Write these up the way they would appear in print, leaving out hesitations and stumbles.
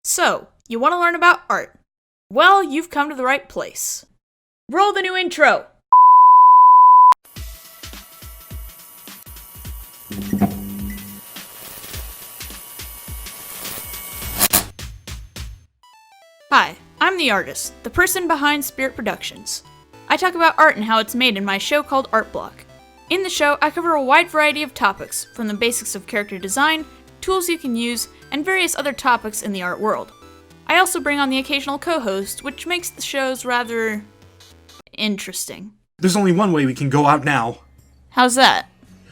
So, you want to learn about art? Well, you've come to the right place. Roll the new intro! Hi, I'm the artist, the person behind Spirit Productions. I talk about art and how it's made in my show called Art Block. In the show, I cover a wide variety of topics, from the basics of character design, tools you can use, and various other topics in the art world. I also bring on the occasional co-host, which makes the shows rather interesting. There's only one way we can go out now. How's that?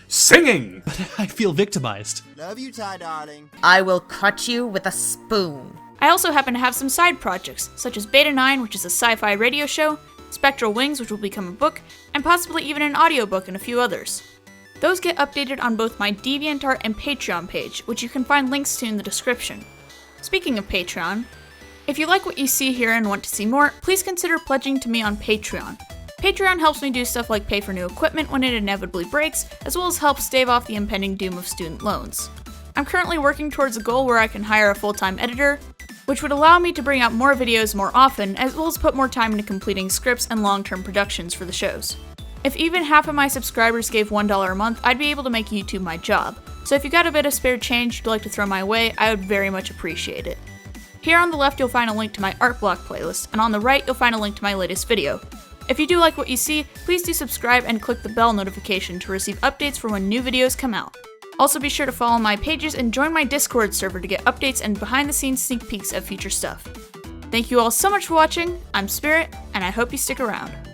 Singing! I feel victimized. Love you, Ty, darling. I will cut you with a spoon. I also happen to have some side projects, such as Beta 9, which is a sci-fi radio show, Spectral Wings, which will become a book, and possibly even an audiobook and a few others. Those get updated on both my DeviantArt and Patreon page, which you can find links to in the description. Speaking of Patreon, if you like what you see here and want to see more, please consider pledging to me on Patreon. Patreon helps me do stuff like pay for new equipment when it inevitably breaks, as well as help stave off the impending doom of student loans. I'm currently working towards a goal where I can hire a full-time editor, which would allow me to bring out more videos more often, as well as put more time into completing scripts and long-term productions for the shows. If even half of my subscribers gave $1 a month, I'd be able to make YouTube my job, so if you got a bit of spare change you'd like to throw my way, I would very much appreciate it. Here on the left you'll find a link to my Art Block playlist, and on the right you'll find a link to my latest video. If you do like what you see, please do subscribe and click the bell notification to receive updates for when new videos come out. Also be sure to follow my pages and join my Discord server to get updates and behind-the-scenes sneak peeks of future stuff. Thank you all so much for watching, I'm Spirit, and I hope you stick around.